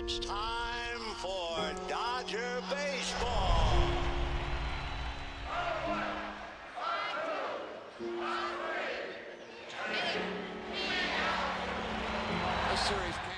It's time for Dodger baseball. This series can't.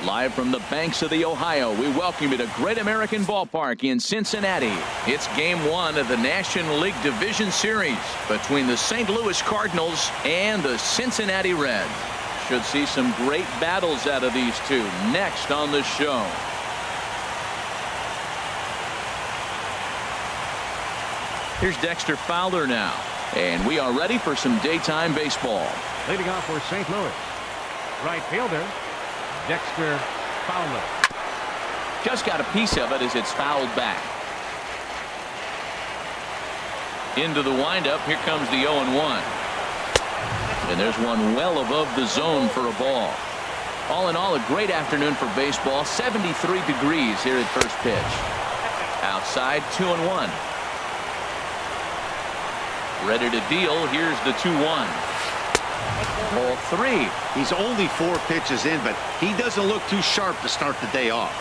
Live from the banks of the Ohio, we welcome you to Great American Ballpark in Cincinnati. It's Game 1 of the National League Division Series between the St. Louis Cardinals and the Cincinnati Reds. Should see some great battles out of these two next on the show. Here's Dexter Fowler now, and we are ready for some daytime baseball. Leading off for St. Louis, right fielder Dexter Fowler. Just got a piece of it as it's fouled back. Into the windup. Here comes the 0-1. And there's one well above the zone for a ball. All in all, a great afternoon for baseball. 73 degrees here at first pitch. Outside, 2-1. Ready to deal. Here's the 2-1. Ball 3. He's only 4 pitches in, but he doesn't look too sharp to start the day off.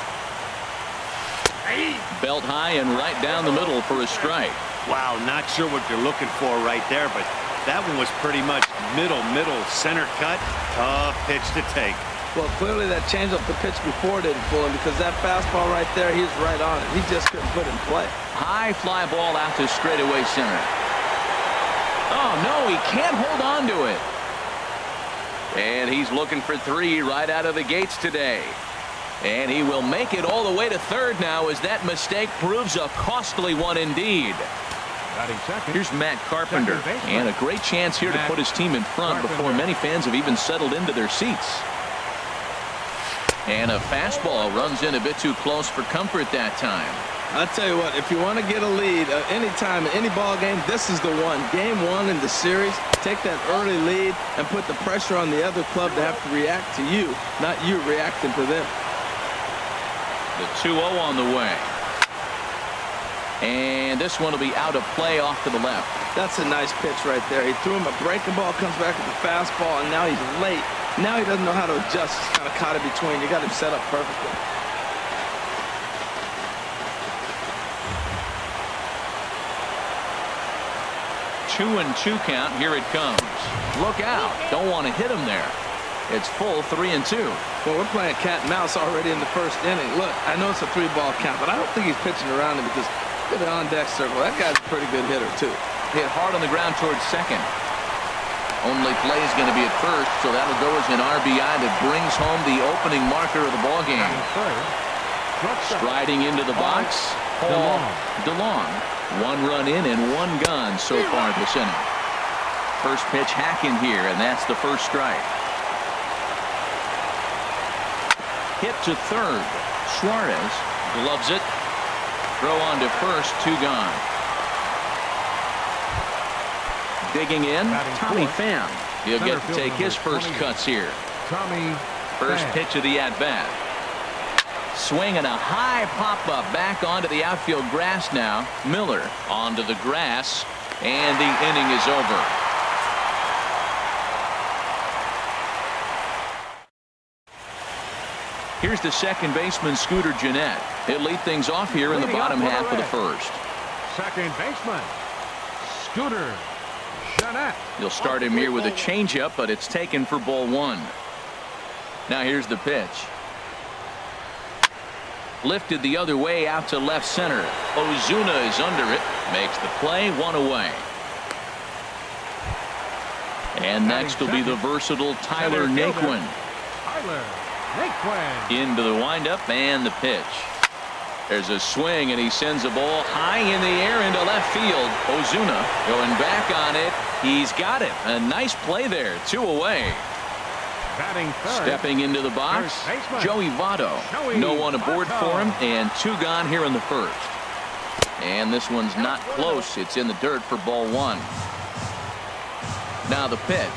Belt high and right down the middle for a strike. Wow, not sure what you're looking for right there, but that one was pretty much middle, center cut. Tough pitch to take. Well, clearly that changeup the pitch before didn't fool him, because that fastball right there, he's right on it. He just couldn't put it in play. High fly ball out to straightaway center. Oh, no, he can't hold on to it. And he's looking for 3 right out of the gates today. And he will make it all the way to third now, as that mistake proves a costly one indeed. Batting second. Here's Matt Carpenter, and a great chance here to put his team in front before many fans have even settled into their seats. And a fastball runs in a bit too close for comfort that time. I'll tell you what, if you want to get a lead anytime in any ball game, this is the one. Game 1 in the series, take that early lead and put the pressure on the other club to have to react to you, not you reacting to them. The 2-0 on the way. And this one will be out of play off to the left. That's a nice pitch right there. He threw him a breaking ball, comes back with the fastball, and now he's late. Now he doesn't know how to adjust. He's kind of caught in between. You got him set up perfectly. Two and 2 count. Here it comes. Look out. Don't want to hit him there. It's full 3 and 2. Well, we're playing cat and mouse already in the first inning. Look, I know it's a 3-ball count, but I don't think he's pitching around him because look at the on-deck circle. That guy's a pretty good hitter, too. Hit hard on the ground towards second. Only play is going to be at first, so that'll go as an RBI that brings home the opening marker of the ball game. Striding into the box, Paul DeLong. 1 run in and 1 gone so far this inning. First pitch hacking here, and that's the first strike. Hit to third. Suarez gloves it. Throw on to first, 2 gone. Digging in, Tommy Pham. He'll get to take his first cuts here. First pitch of the at-bat. Swinging a high pop-up back onto the outfield grass now. Miller onto the grass, and the inning is over. Here's the second baseman, Scooter Gennett. He'll lead things off here in the bottom half of the first. Second baseman, Scooter Gennett. You'll start him here with a changeup, but it's taken for ball 1. Now here's the pitch. Lifted the other way out to left center. Ozuna is under it. Makes the play, 1 away. And next will be the versatile Tyler Naquin. Into the windup and the pitch. There's a swing, and he sends a ball high in the air into left field. Ozuna going back on it. He's got it. A nice play there. 2 away. Stepping into the box, Joey Votto. No one aboard for him, and 2 gone here in the first. And this one's not close. It's in the dirt for ball 1. Now the pitch.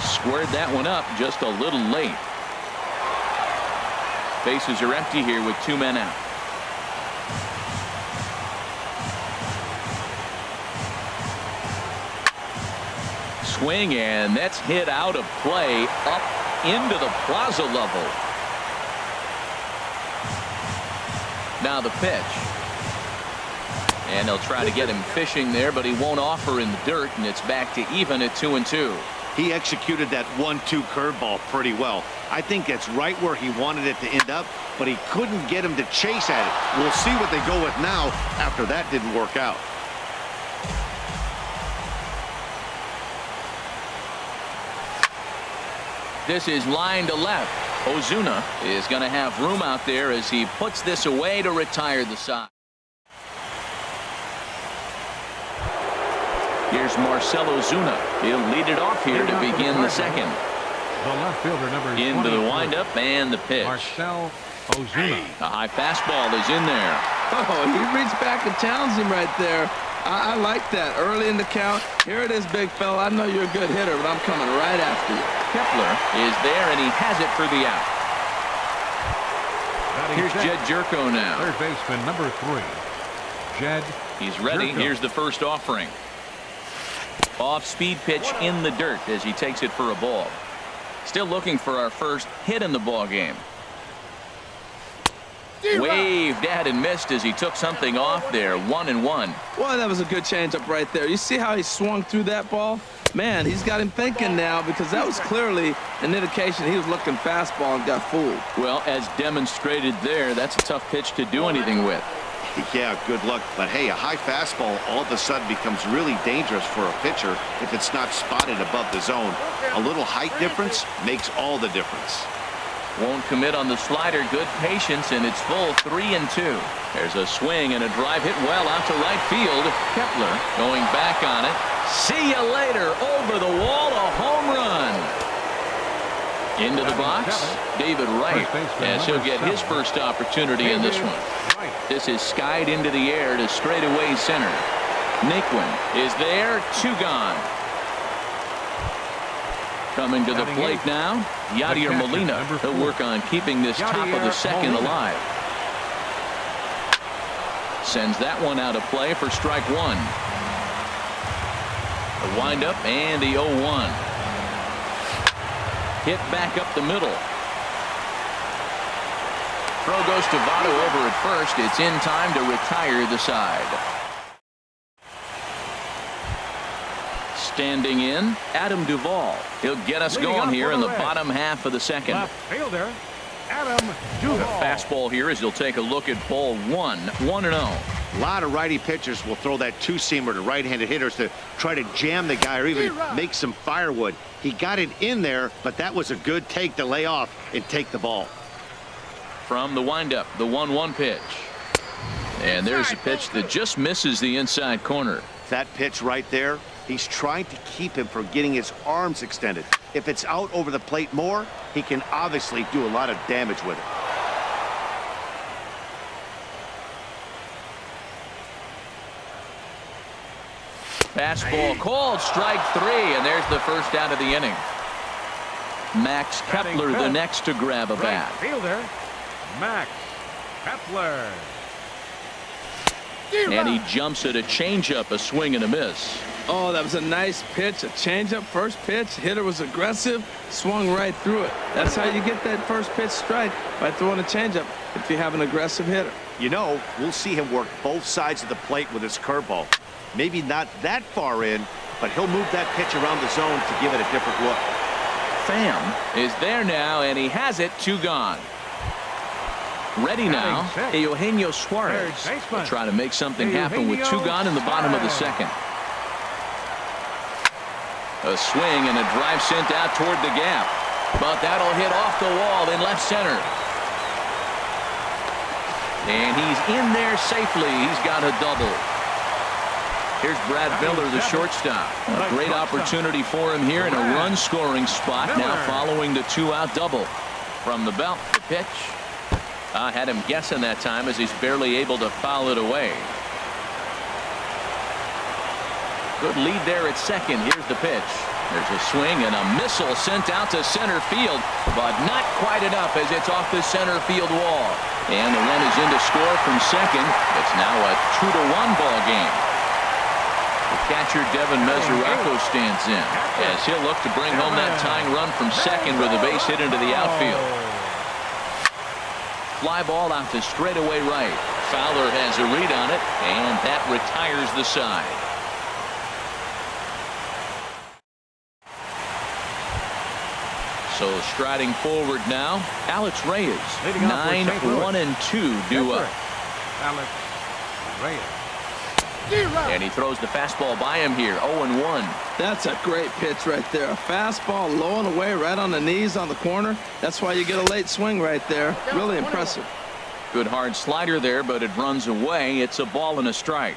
Squared that one up just a little late. Bases are empty here with 2 men out. Swing, and that's hit out of play up into the plaza level. Now the pitch. And they'll try to get him fishing there, but he won't offer in the dirt, and it's back to even at 2 and 2. He executed that 1-2 curveball pretty well. I think that's right where he wanted it to end up, but he couldn't get him to chase at it. We'll see what they go with now after that didn't work out. This is line to left. Ozuna is going to have room out there as he puts this away to retire the side. Here's Marcell Ozuna. He'll lead it off here to begin the second. The left fielder, number into the windup and the pitch. Marcell Ozuna. A high fastball is in there. Oh, he reached back and challenged him right there. I like that. Early in the count. Here it is, big fella. I know you're a good hitter, but I'm coming right after you. Kepler is there, and he has it for the out. Here's Jed Jerko now. Third baseman, number 3. Jed. He's ready. Jerko. Here's the first offering. Off-speed pitch in the dirt as he takes it for a ball. Still looking for our first hit in the ball game. Waved at and missed as he took something off there. 1-1. Well, that was a good changeup right there. You see how he swung through that ball? Man, he's got him thinking now because that was clearly an indication he was looking fastball and got fooled. Well, as demonstrated there, that's a tough pitch to do anything with. Yeah, good luck. But hey, a high fastball all of a sudden becomes really dangerous for a pitcher if it's not spotted above the zone. A little height difference makes all the difference. Won't commit on the slider. Good patience, and it's full 3-2. There's a swing and a drive hit well out to right field. Kepler going back on it. See you later. Over the wall, a home run. Into the box, David Wright, as he'll get his first opportunity in this one. This is skied into the air to straightaway center. Naquin is there, 2 gone. Coming to the plate now, Yadier Molina. He'll work on keeping this top of the second alive. Sends that one out of play for strike 1. The windup and the 0-1. Hit back up the middle. Throw goes to Votto over at first. It's in time to retire the side. Standing in, Adam Duvall. He'll get us going here in the bottom half of the second. Left fielder, Adam Duvall. The fastball here as he'll take a look at ball 1, 1-0. A lot of righty pitchers will throw that two-seamer to right-handed hitters to try to jam the guy or even make some firewood. He got it in there, but that was a good take to lay off and take the ball. From the windup, the 1-1 pitch. And there's a pitch that just misses the inside corner. That pitch right there, he's trying to keep him from getting his arms extended. If it's out over the plate more, he can obviously do a lot of damage with it. Fastball called, strike 3, and there's the first out of the inning. Max Kepler the next to grab a bat. Fielder, Max Kepler. And he jumps at a changeup, a swing and a miss. Oh, that was a nice pitch, a changeup, first pitch. Hitter was aggressive, swung right through it. That's how you get that first pitch strike, by throwing a changeup if you have an aggressive hitter. You know, we'll see him work both sides of the plate with his curveball. Maybe not that far in, but he'll move that pitch around the zone to give it a different look. Pham is there now, and he has it, 2 gone. Ready now, Eugenio Suarez will try to make something happen with 2 gone in the bottom of the second. A swing and a drive sent out toward the gap, but that'll hit off the wall in left center. And he's in there safely. He's got a double. Here's Brad Miller, the shortstop. A great opportunity for him here in a run-scoring spot. Now following the 2-out double. From the belt, the pitch. Had him guessing that time as he's barely able to foul it away. Good lead there at second. Here's the pitch. There's a swing and a missile sent out to center field, but not quite enough as it's off the center field wall. And the run is in to score from second. It's now a 2-1 ball game. The catcher Devin Mesoraco stands in as he'll look to bring home that tying run from second with a base hit into the outfield. Fly ball out to straightaway right. Fowler has a read on it, and that retires the side. So striding forward now, Alex Reyes. 9-1-2 due up. Alex Reyes. And he throws the fastball by him here, 0-1. That's a great pitch right there. A fastball low and away right on the knees on the corner. That's why you get a late swing right there. Really impressive. Good hard slider there, but it runs away. It's a ball and a strike.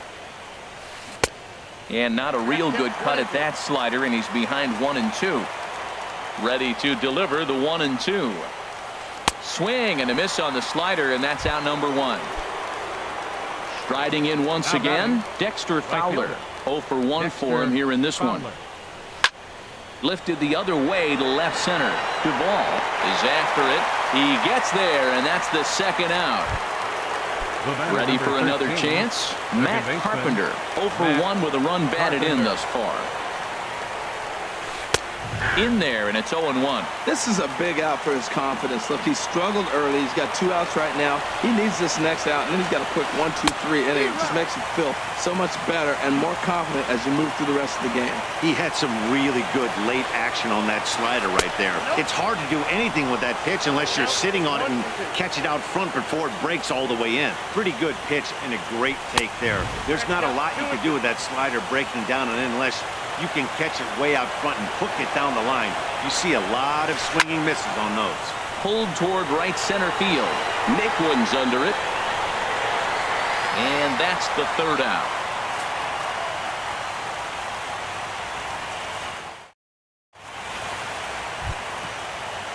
And not a real good cut at that slider, and he's behind 1-2. Ready to deliver the 1-2. Swing and a miss on the slider, and that's out number 1. Striding in once again, Dexter Fowler. 0 for 1 for him here in this one. Lifted the other way to left center. Duvall is after it. He gets there, and that's the second out. Ready for another chance? Matt Carpenter. 0 for 1 with a run batted in thus far. In there, and it's 0-1. This is a big out for his confidence. Look, he struggled early. He's got 2 outs right now. He needs this next out, and then he's got a quick 1, 2, 3 inning. It just makes him feel so much better and more confident as you move through the rest of the game. He had some really good late action on that slider right there. It's hard to do anything with that pitch unless you're sitting on it and catch it out front before it breaks all the way in. Pretty good pitch and a great take there. There's not a lot you can do with that slider breaking down and in unless you can catch it way out front and hook it down the line. You see a lot of swinging misses on those. pulled toward right center field. Naquin's under it. And that's the third out.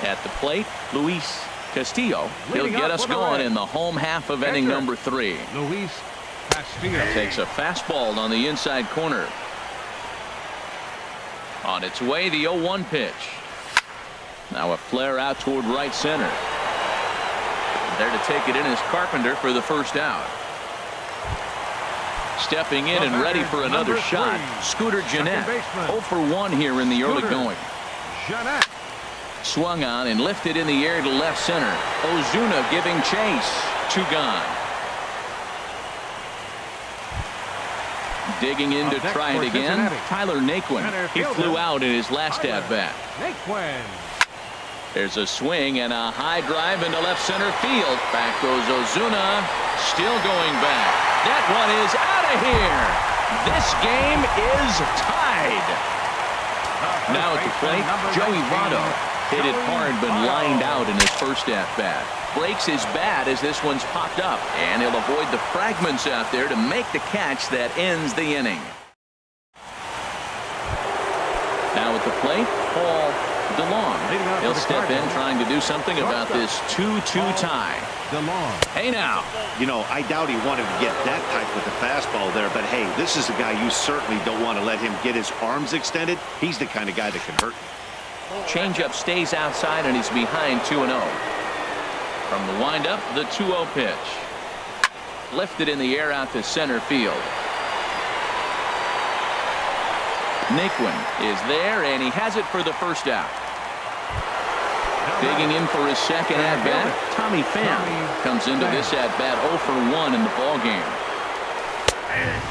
At the plate, Luis Castillo. He'll get us going in the home half of inning number 3. Luis Castillo takes a fastball on the inside corner. On its way, the 0-1 pitch. Now a flare out toward right center. There to take it in is Carpenter for the first out. Stepping in and ready for another shot, Scooter Gennett. 0 for 1 here in the early going. Gennett. Swung on and lifted in the air to left center. Ozuna giving chase. 2 gone. Digging in to try it again. Tyler Naquin. He flew out in his last at-bat. There's a swing and a high drive into left center field. Back goes Ozuna. Still going back. That one is out of here. This game is tied. Now at the plate, Joey Votto. Hit it hard but lined out in his first at-bat. Breaks his bat as this one's popped up, and he'll avoid the fragments out there to make the catch that ends the inning. Now at the plate, Paul DeLong. He'll step in trying to do something about this 2-2 tie. Hey now. You know, I doubt he wanted to get that type with the fastball there, but hey, this is a guy you certainly don't want to let him get his arms extended. He's the kind of guy that can hurt you. Changeup stays outside and he's behind 2-0. From the windup, the 2-0 pitch. Lifted in the air out to center field. Naquin is there and he has it for the first out. Digging in for his second at-bat, Tommy Pham comes into this at-bat 0 for 1 in the ball game.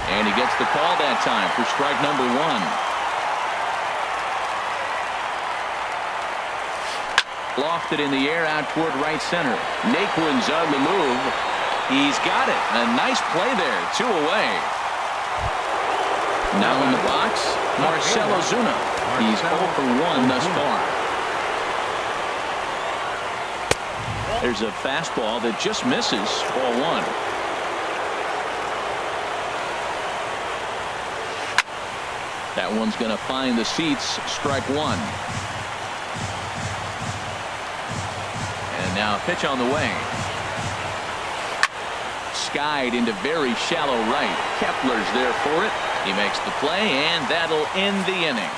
And he gets the call that time for strike number 1. Lofted in the air out toward right center. Naquin's on the move. He's got it. A nice play there. 2 away. Now in the box, Marcell Ozuna. He's 0 for 1 thus far. There's a fastball that just misses. Ball 1. That one's going to find the seats. Strike 1. Now a pitch on the way. Skied into very shallow right. Kepler's there for it. He makes the play, and that'll end the inning.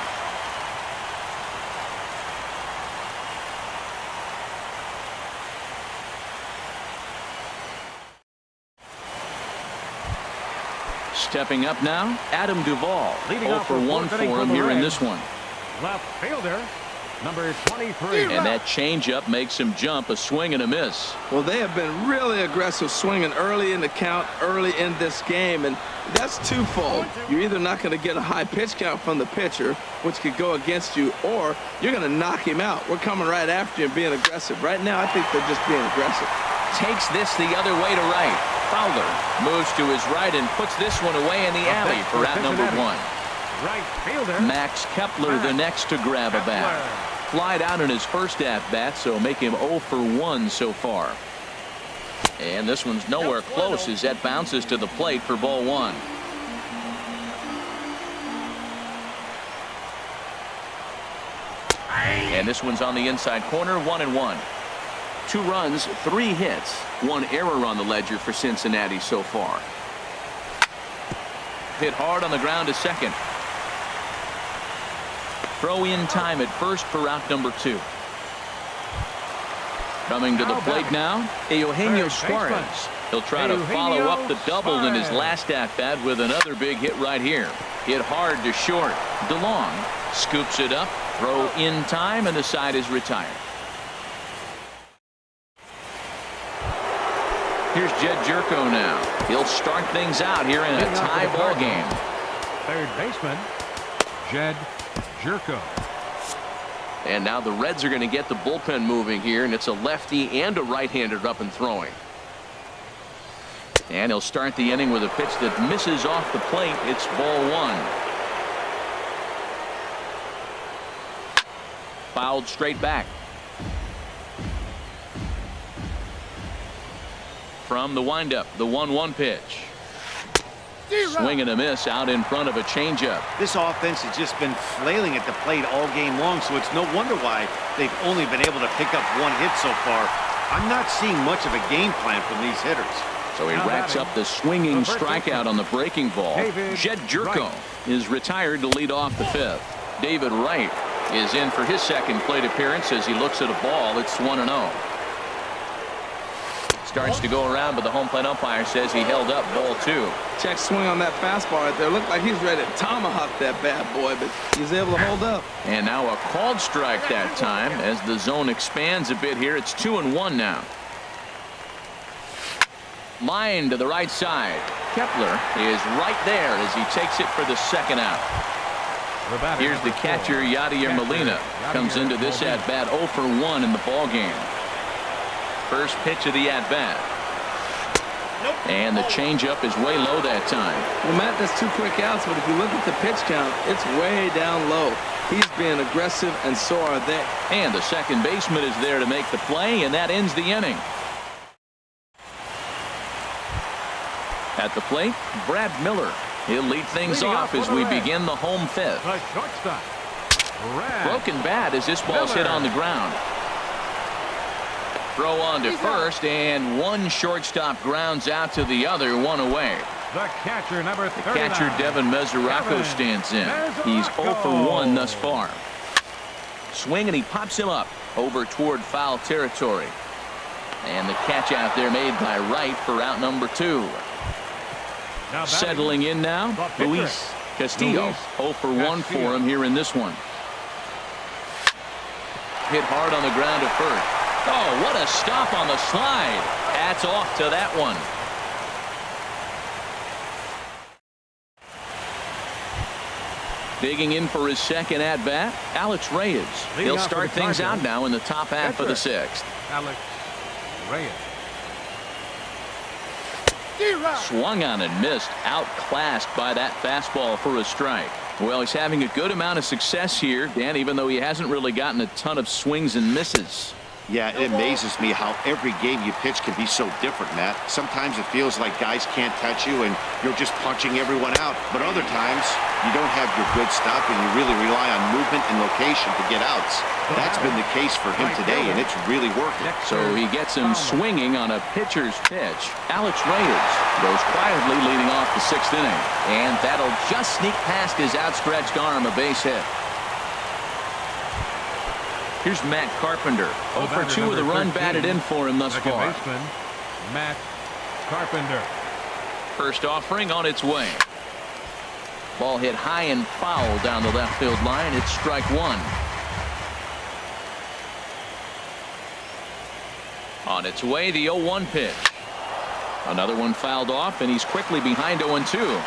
Stepping up now, Adam Duvall. 0 for 1 for him here in this one. Left fielder, number 23. And that changeup makes him jump, a swing and a miss. Well, they have been really aggressive swinging early in the count, early in this game, and that's twofold. You're either not going to get a high pitch count from the pitcher, which could go against you, or you're going to knock him out. We're coming right after you and being aggressive. Right now, I think they're just being aggressive. Takes this the other way to right. Fowler moves to his right and puts this one away in the alley for out number 1. Right fielder. Max Kepler the next to grab a bat. Flied out in his first at-bat, so make him 0 for 1 so far. And this one's nowhere close as that bounces to the plate for ball 1. And this one's on the inside corner, 1-1. 2 runs, 3 hits, 1 error on the ledger for Cincinnati so far. Hit hard on the ground to second. Throw in time at first for out number 2. Coming to the plate now, Eugenio Suarez. He'll try to follow up the double in his last at-bat with another big hit right here. Hit hard to short. DeLong scoops it up, throw in time, and the side is retired. Here's Jed Jerko now. He'll start things out here in a tie ball game. Third baseman, Jed Jerko. And now the Reds are going to get the bullpen moving here, and it's a lefty and a right-hander up and throwing. And he'll start the inning with a pitch that misses off the plate. It's ball 1. Fouled straight back. From the windup, the 1-1 pitch. Swing and a miss out in front of a changeup. This offense has just been flailing at the plate all game long, so it's no wonder why they've only been able to pick up 1 hit so far. I'm not seeing much of a game plan from these hitters. So he racks up the swinging strikeout on the breaking ball. Jed Jerko is retired to lead off the 5th. David Wright is in for his second plate appearance as he looks at a ball. It's 1-0. Starts to go around, but the home plate umpire says he held up ball 2. Check swing on that fastball right there. Looked like he's ready to tomahawk that bad boy, but he's able to hold up. And now a called strike that time as the zone expands a bit here. It's 2-1 now. Line to the right side. Kepler is right there as he takes it for the second out. Here's the catcher, Yadier Molina. Comes into this at-bat 0 for 1 in the ballgame. First pitch of the at-bat. And the changeup is way low that time. Well, Matt, that's 2 quick outs, but if you look at the pitch count, it's way down low. He's being aggressive, and so are they. And the second baseman is there to make the play, and that ends the inning. At the plate, Brad Miller. He'll lead things off as we begin the home 5th. The shortstop, Broken bat as this ball's hit on the ground. Throw on to first, and one shortstop grounds out to the other, 1 away. The catcher, number 39. Catcher Devin Mesoraco stands in. He's 0 for 1 thus far. Swing, and he pops him up over toward foul territory. And the catch out there made by Wright for out number 2. Settling in now, Luis Castillo. 0 for 1 for him here in this one. Hit hard on the ground at first. Oh, what a stop on the slide. Hats off to that one. Digging in for his second at-bat, Alex Reyes. He'll start things out now in the top half of the 6th. Alex Reyes. Swung on and missed. Outclassed by that fastball for a strike. Well, he's having a good amount of success here, Dan, even though he hasn't really gotten a ton of swings and misses. Yeah, it amazes me how every game you pitch can be so different, Matt. Sometimes it feels like guys can't touch you and you're just punching everyone out. But other times, you don't have your good stuff and you really rely on movement and location to get outs. That's been the case for him today, and it's really working. So he gets him swinging on a pitcher's pitch. Alex Reyes goes quietly leading off the 6th inning. And that'll just sneak past his outstretched arm, a base hit. Here's Matt Carpenter. 0 for 2 with a run batted in for him thus far. Baseman, Matt Carpenter. First offering on its way. Ball hit high and foul down the left field line. It's strike 1. On its way, the 0-1 pitch. Another one fouled off, and he's quickly behind 0-2.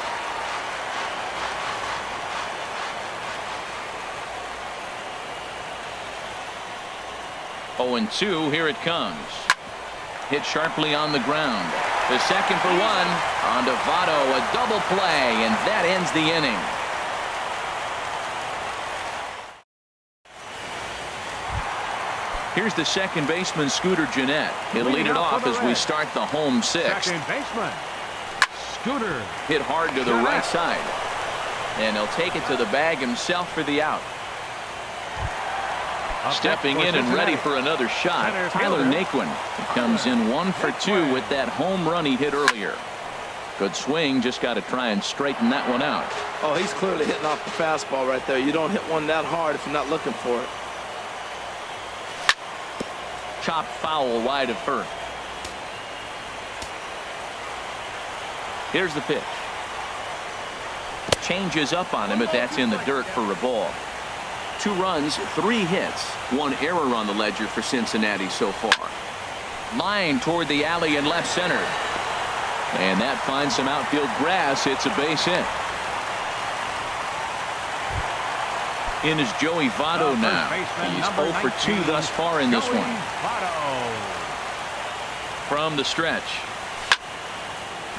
And 2, here it comes. Hit sharply on the ground. The second for 1 on to Votto, a double play, and that ends the inning. Here's the second baseman, Scooter Gennett. He'll lead it off as we start the home 6th. Second baseman, Scooter. Hit hard to the right side, and he'll take it to the bag himself for the out. Stepping in and ready for another shot, Tyler Naquin comes in 1 for 2 with that home run he hit earlier. Good swing, just got to try and straighten that one out. Oh, he's clearly hitting off the fastball right there. You don't hit one that hard if you're not looking for it. Chopped foul wide of first. Here's the pitch. Changes up on him, but that's in the dirt for a ball. 2 runs, 3 hits, 1 error on the ledger for Cincinnati so far. Line toward the alley in left center. And that finds some outfield grass. It's a base hit. In is Joey Votto now. He's 0 for 2 thus far in this one. From the stretch.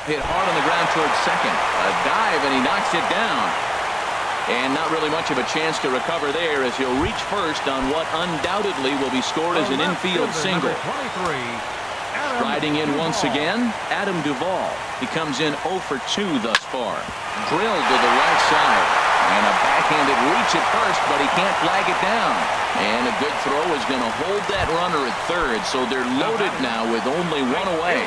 Hit hard on the ground towards second. A dive, and he knocks it down. And not really much of a chance to recover there as he'll reach first on what undoubtedly will be scored as an infield single. 23, Riding in once again, Adam Duvall. He comes in 0 for 2 thus far. Drilled to the right side. And a backhanded reach at first, but he can't flag it down. And a good throw is going to hold that runner at third, so they're loaded now with only one away.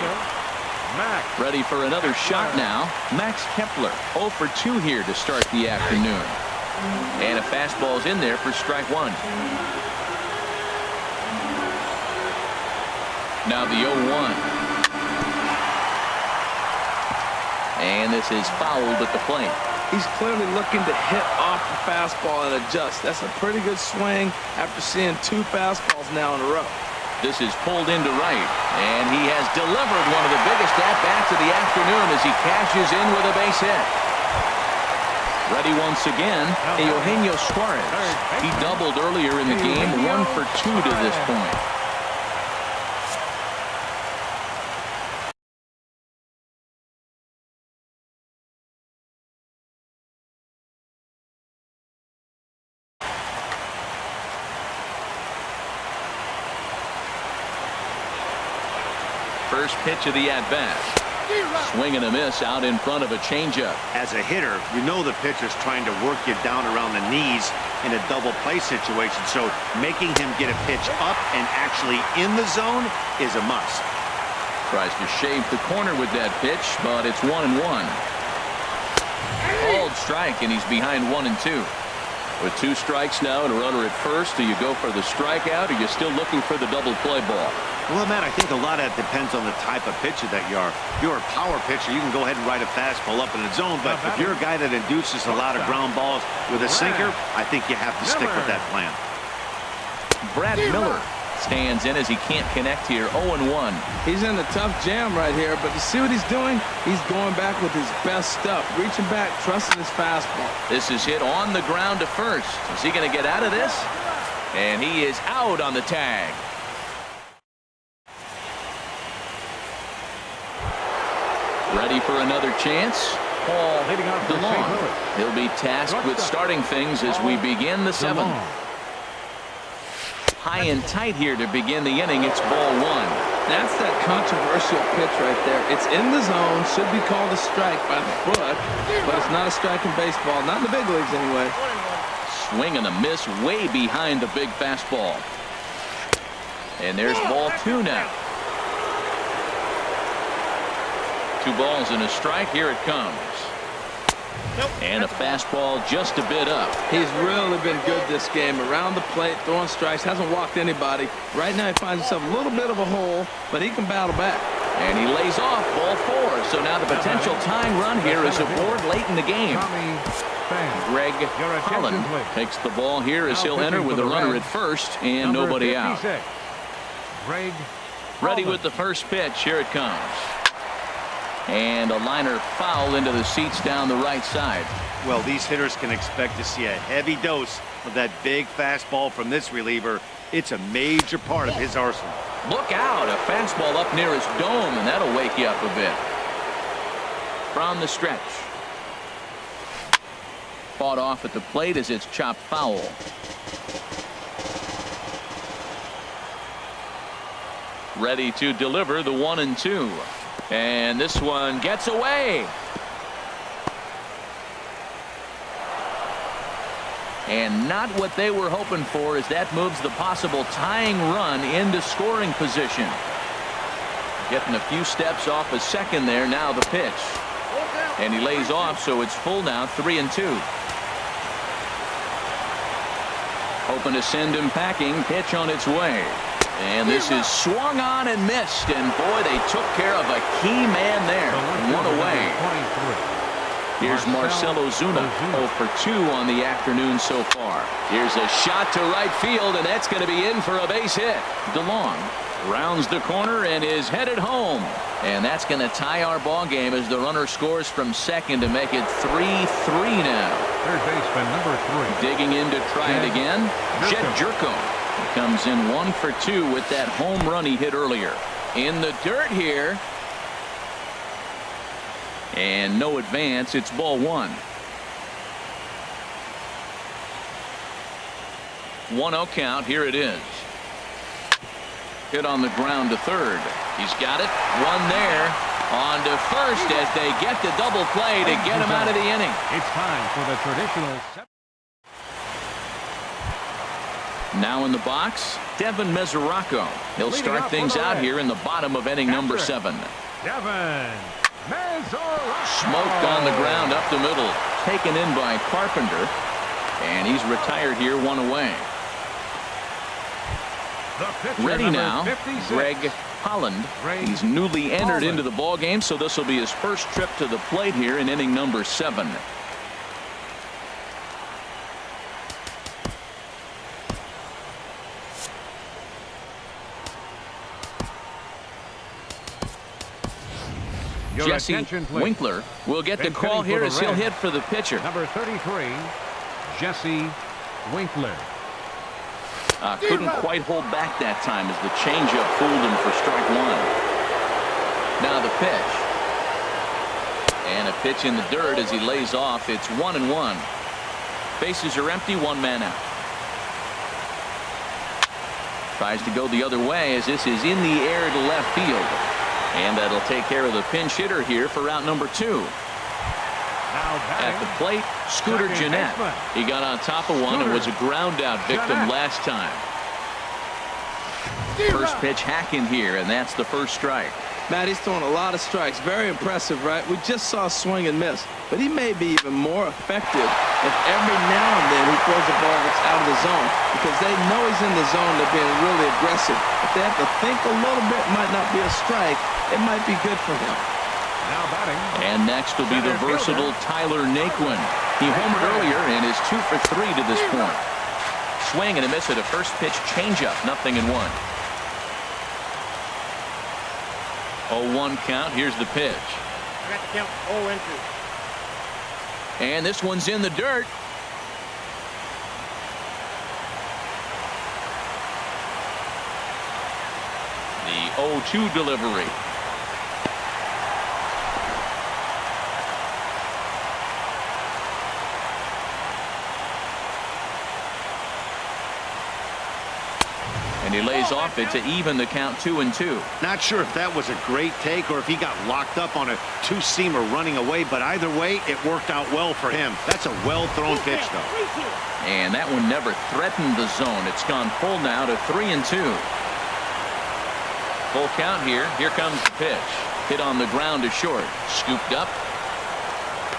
Ready for another shot now. Max Kepler, 0 for 2 here to start the afternoon. And a fastball's in there for strike one. Now the 0-1. And this is fouled at the plate. He's clearly looking to hit off the fastball and adjust. That's a pretty good swing after seeing 2 fastballs now in a row. This is pulled into right, and he has delivered one of the biggest at-bats of the afternoon as he cashes in with a base hit. Ready once again, Eugenio Suarez. He doubled earlier in the game, 1 for 2 to this point. First pitch of the at-bat. Swing and a miss out in front of a changeup. As a hitter, you know the pitcher's trying to work you down around the knees in a double play situation, so making him get a pitch up and actually in the zone is a must. Tries to shave the corner with that pitch, but it's 1-1. Called strike, and he's behind 1-2. With 2 strikes now and a runner at first, do you go for the strikeout, or are you still looking for the double play ball? Well, Matt, I think a lot of that depends on the type of pitcher that you are. If you're a power pitcher, you can go ahead and ride a fastball up in the zone, but if you're a guy that induces a lot of ground balls with a sinker, I think you have to stick with that plan. Brad Miller stands in as he can't connect here, 0-1. He's in a tough jam right here, but you see what he's doing? He's going back with his best stuff, reaching back, trusting his fastball. This is hit on the ground to first. Is he going to get out of this? And he is out on the tag. Ready for another chance? Paul DeLong. He'll be tasked with starting things as we begin the 7th. High and tight here to begin the inning. It's ball 1. That's that controversial pitch right there. It's in the zone, should be called a strike by the foot, but it's not a strike in baseball, not in the big leagues anyway. Swing and a miss way behind the big fastball. And there's ball 2 now. 2 balls and a strike. Here it comes. And a fastball just a bit up. He's really been good this game. Around the plate, throwing strikes, hasn't walked anybody. Right now he finds himself a little bit of a hole, but he can battle back. And he lays off ball 4. So now the potential tying run here is aboard late in the game. Greg Holland takes the ball here as he'll enter with a runner at first and nobody out. Ready with the first pitch. Here it comes. And a liner foul into the seats down the right side. Well, these hitters can expect to see a heavy dose of that big fastball from this reliever. It's a major part of his arsenal. Look out, a fastball up near his dome, and that'll wake you up a bit. From the stretch. Fought off at the plate as it's chopped foul. Ready to deliver the 1-2. And this one gets away. And not what they were hoping for, as that moves the possible tying run into scoring position. Getting a few steps off a second there. Now the pitch. And he lays off, so it's full now, 3-2. Hoping to send him packing. Pitch on its way. And this is swung on and missed. And boy, they took care of a key man there. One away. Here's Marcell Ozuna, 0 for 2 on the afternoon so far. Here's a shot to right field, and that's going to be in for a base hit. DeLong rounds the corner and is headed home. And that's going to tie our ball game as the runner scores from second to make it 3-3 now. Third baseman, number 3. Digging in to try it again. Jed Jerko comes in 1 for 2 with that home run he hit earlier. In the dirt here. And no advance. It's ball 1. 1-0 count. Here it is. Hit on the ground to third. He's got it. One there. On to first as they get the double play to get him out of the inning. It's time for the traditional. Now in the box, Devin Mesoraco. He'll start things out here in the bottom of inning number 7. Devin Mesoraco. Smoked on the ground up the middle. Taken in by Carpenter. And he's retired here, 1 away. Ready now, 56. Greg Holland. He's newly entered into the ball game, so this will be his first trip to the plate here in inning number 7. Jesse Winkler will get the call here as he'll hit for the pitcher. Number 33, Jesse Winkler. Couldn't quite hold back that time as the changeup fooled him for strike 1. Now the pitch. And a pitch in the dirt as he lays off. It's 1-1. Bases are empty, 1 man out. Tries to go the other way as this is in the air to left field. And that'll take care of the pinch hitter here for out number 2. At the plate, Scooter Gennett. He got on top of one and was a ground out victim last time. First pitch hacking here, and that's the first strike. Matt, he's throwing a lot of strikes. Very impressive, right? We just saw swing and miss, but he may be even more effective if every now and then he throws a ball that's out of the zone, because they know he's in the zone. They're being really aggressive. If they have to think a little bit, might not be a strike. It might be good for him. Now batting. And next will be the versatile Tyler Naquin. He homered earlier and is 2 for 3 to this point. Swing and a miss at a first pitch changeup. 0-1. 0-1 count. Here's the pitch. I got the count 0-2. And this one's in the dirt. The 0-2 delivery. And he lays off it to even the count 2-2. Not sure if that was a great take or if he got locked up on a two-seamer running away, but either way, it worked out well for him. That's a well-thrown pitch, though. And that one never threatened the zone. It's gone full now to 3-2. Full count here. Here comes the pitch. Hit on the ground to short. Scooped up.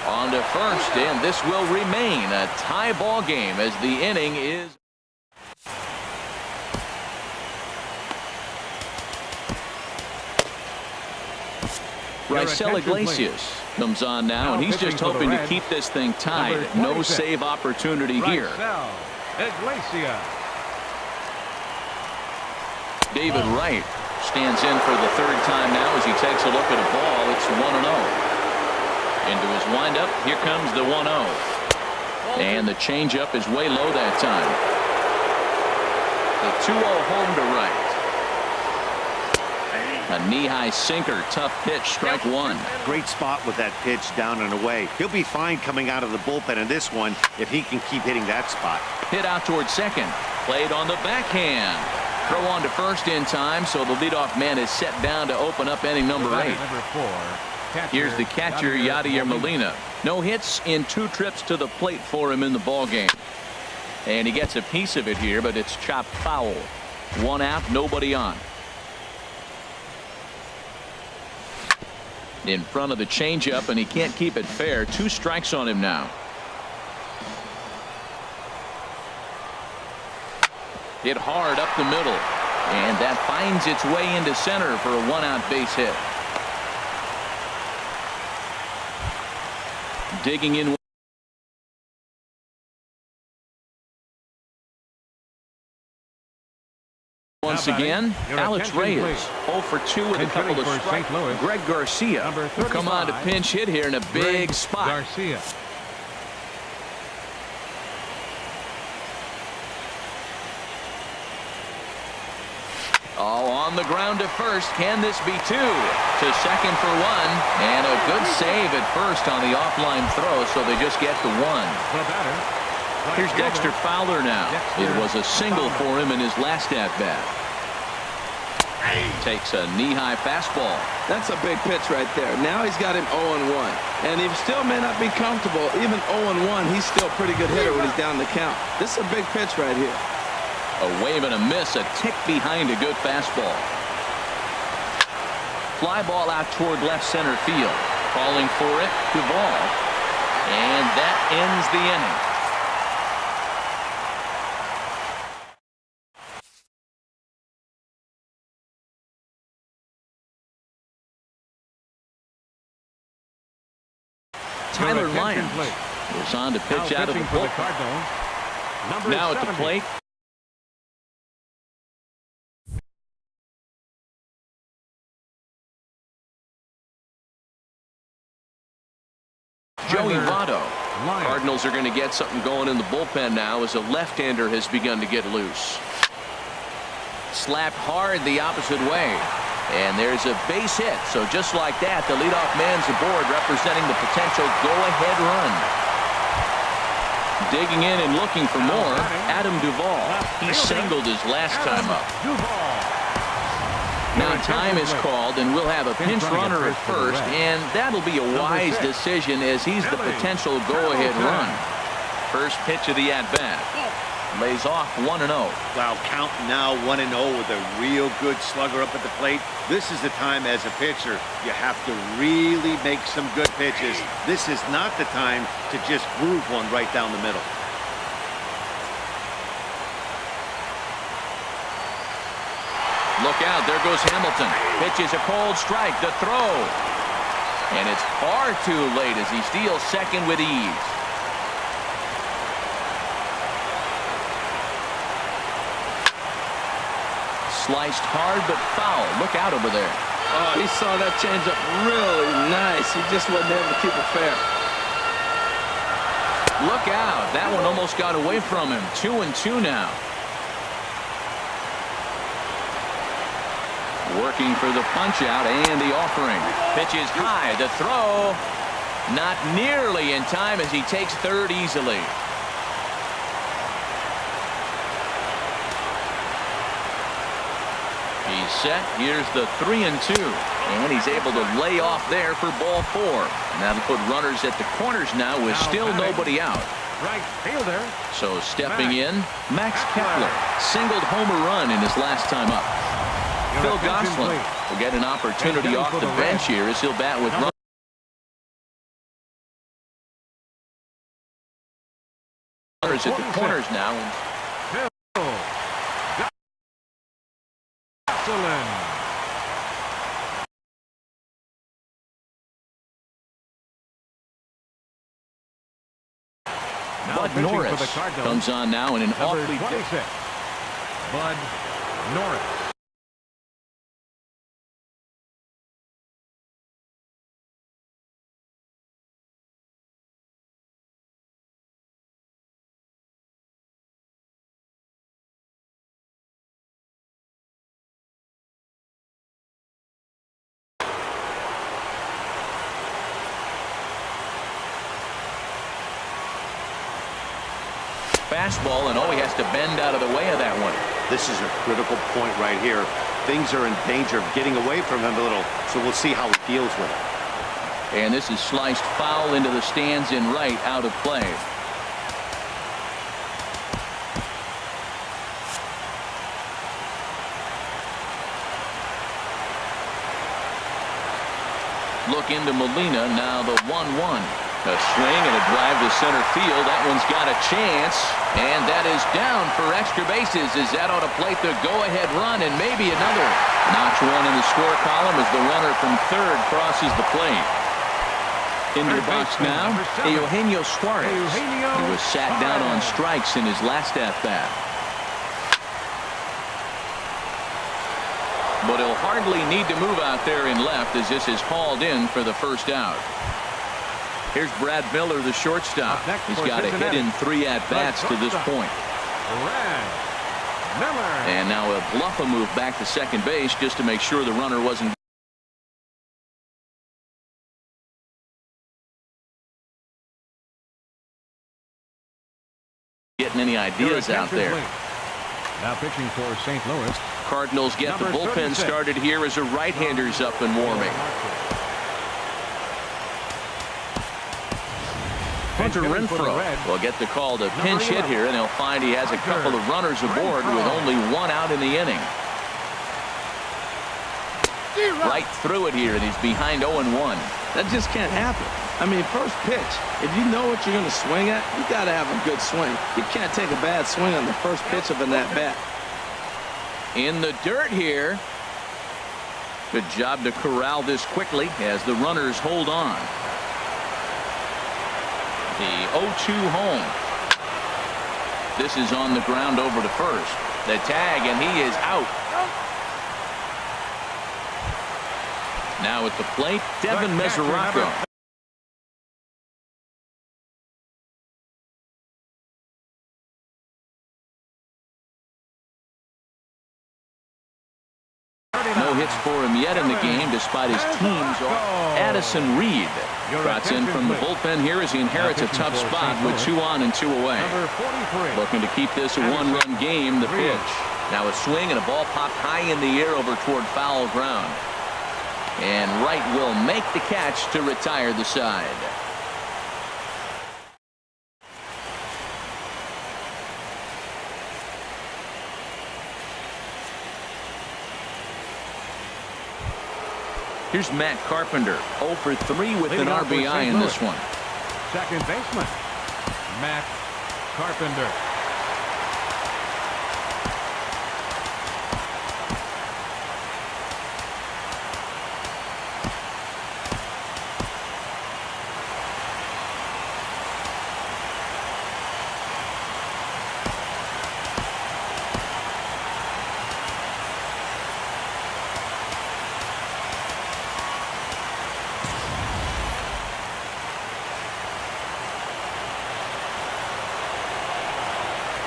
On to first, and this will remain a tie ball game as the inning is. Raisel Iglesias comes on now, and he's just hoping to keep this thing tied. No save opportunity here. Iglesias. David Wright stands in for the 3rd time now as he takes a look at a ball. It's 1-0. Into his windup, here comes the 1-0. And the changeup is way low that time. The 2-0 home to Wright. A knee-high sinker, tough pitch, strike 1. Great spot with that pitch down and away. He'll be fine coming out of the bullpen in this one if he can keep hitting that spot. Hit out towards second. Played on the backhand. Throw on to first in time, so the leadoff man is set down to open up inning number 8. Number 4. Here's the catcher, Yadier Molina. No hits in 2 trips to the plate for him in the ballgame. And he gets a piece of it here, but it's chopped foul. 1 out, nobody on. In front of the changeup, and he can't keep it fair. 2 strikes on him now. Hit hard up the middle, and that finds its way into center for a 1-out base hit. Digging in once again, Alex Reyes 0 for 2 with a couple of strikes. Greg Garcia will come on to pinch hit here in a big spot. Garcia. Oh, on the ground to first. Can this be 2? To second for 1. And a good save at first on the offline throw, so they just get the 1. Here's Dexter Fowler now. It was a single for him in his last at-bat. Takes a knee-high fastball. That's a big pitch right there. Now he's got him 0-1. And he still may not be comfortable. Even 0-1, he's still a pretty good hitter when he's down the count. This is a big pitch right here. A wave and a miss, a tick behind a good fastball. Fly ball out toward left center field. Calling for it, Duvall. And that ends the inning. Tyler Lyons was on to pitch out of the bullpen. Now at the plate, Joey Votto. Cardinals are going to get something going in the bullpen now as a left-hander has begun to get loose. Slapped hard the opposite way. And there's a base hit. So just like that, the leadoff man's aboard, representing the potential go-ahead run. Digging in and looking for more, Adam Duvall. He singled his last time up. Now time is called, and we'll have a pinch runner at first, and that'll be a wise decision as he's the potential go-ahead run. First pitch of the at-bat. Lays off 1-0. Wow, count now 1-0 with a real good slugger up at the plate. This is the time as a pitcher you have to really make some good pitches. This is not the time to just groove one right down the middle. Look out, there goes Hamilton. Pitches a cold strike, the throw. And it's far too late as he steals second with ease. Sliced hard but foul. Look out over there. Oh, he saw that changeup really nice. He just wasn't able to keep it fair. Look out. That one almost got away from him. 2-2 now. Working for the punch out and the offering. Pitch is high. The throw not nearly in time as he takes third easily. He's set. Here's the 3-2. And he's able to lay off there for ball 4. And that'll put runners at the corners now with still nobody out. Right fielder. So stepping in, Max Kepler. Singled homer run in his last time up. Phil Gosselin will get an opportunity off the bench here as he'll bat with runners at the corners now. Bud Norris comes on now in an awfully 26. Bud Norris. Fastball, and he has to bend out of the way of that one. This is a critical point right here. Things are in danger of getting away from him a little, so we'll see how he deals with it. And this is sliced foul into the stands in right, out of play. Look into Molina, now the 1-1. A swing and a drive to center field. That one's got a chance, and that is down for extra bases as that ought to plate the go-ahead run and maybe another. Notch one in the score column as the runner from third crosses the plate. Into the box now, Eugenio Suarez. He was sat down on strikes in his last at-bat. But he'll hardly need to move out there in left as this is hauled in for the first out. Here's Brad Miller, the shortstop. He's got a hit in 3 at-bats to this point. And now a bluff a move back to second base just to make sure the runner wasn't getting any ideas out there. Now pitching for St. Louis, Cardinals get the Number bullpen 36. started here as a right-hander's up and warming. Hunter Renfroe will get the call to pinch hit here, and he'll find he has a couple of runners aboard with only one out in the inning. Right through it here, and he's behind 0-1. That just can't happen. I mean, first pitch, if you know what you're going to swing at, you got to have a good swing. You can't take a bad swing on the first pitch of an at-bat. In the dirt here. Good job to corral this quickly as the runners hold on. The 0-2 home. This is on the ground over to first. The tag, and he is out. Now at the plate, Devin Mesoraco. No hits for him yet in the game, despite his team's off. Addison Reed trots in from the bullpen here as he inherits a tough spot with 2 on and 2 away. Looking to keep this a one-run game. The pitch. Now a swing and a ball popped high in the air over toward foul ground. And Wright will make the catch to retire the side. Here's Matt Carpenter, 0 for 3 with an RBI in this one. Second baseman, Matt Carpenter.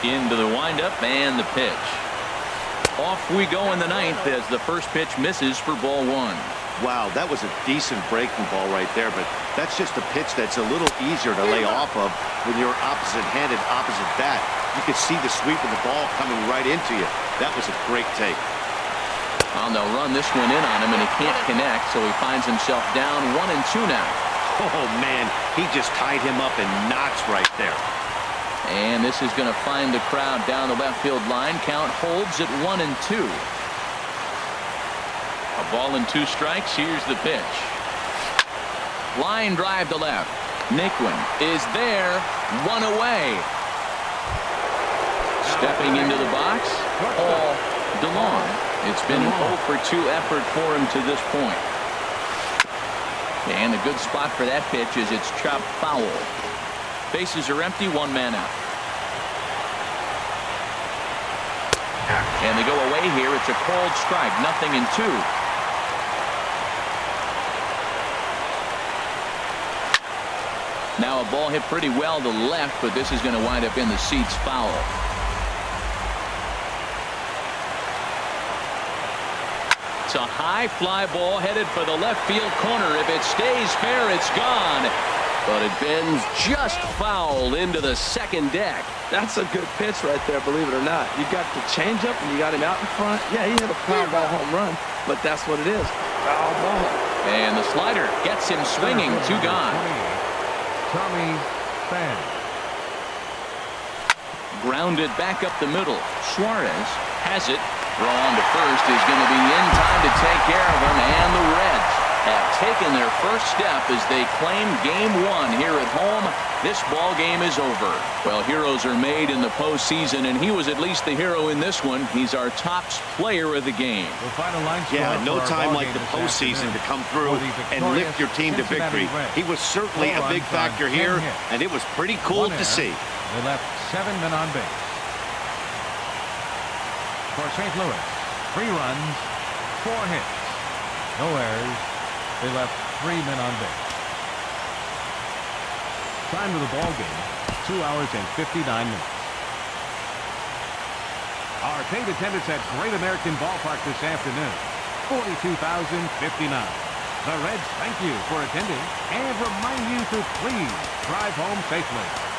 Into the windup and the pitch. Off we go in the ninth as the first pitch misses for ball 1. Wow, that was a decent breaking ball right there, but that's just a pitch that's a little easier to lay off of when you're opposite-handed, opposite bat. You could see the sweep of the ball coming right into you. That was a great take. Well, they'll run this one in on him, and he can't connect, so he finds himself down 1 and 2 now. Oh, man, he just tied him up in knots right there. And this is going to find the crowd down the left field line. Count holds at 1 and 2. A ball and 2 strikes. Here's the pitch. Line drive to left. Naquin is there. 1 away. Stepping into the box, Paul DeLong. It's been an 0 for 2 effort for him to this point. And a good spot for that pitch is it's chopped foul. Bases are empty, 1 man out. And they go away here. It's a called strike, 0-2. Now a ball hit pretty well to left, but this is going to wind up in the seats foul. It's a high fly ball headed for the left field corner. If it stays fair, it's gone. But it bends just foul into the second deck. That's a good pitch right there, believe it or not. You got the changeup and you got him out in front. Yeah, he hit a foul ball home run, but that's what it is. Foul ball. And the slider gets him swinging. 2 gone. Tommy Pham. Grounded back up the middle. Suarez has it. Throw on to first is going to be in time to take care of him, and the Reds have taken their first step as they claim game 1 here at home. This ball game is over. Well, heroes are made in the postseason, and he was at least the hero in this one. He's our top player of the game. Yeah, no time like the postseason to come through and lift your team to victory. He was certainly a big factor here, and it was pretty cool to see. They left 7 men on base. For St. Louis, 3 runs, 4 hits, no errors. They left 3 men on base. Time of the ball game, 2 hours and 59 minutes. Arcade attendance at Great American Ballpark this afternoon, 42,059. The Reds thank you for attending and remind you to please drive home safely.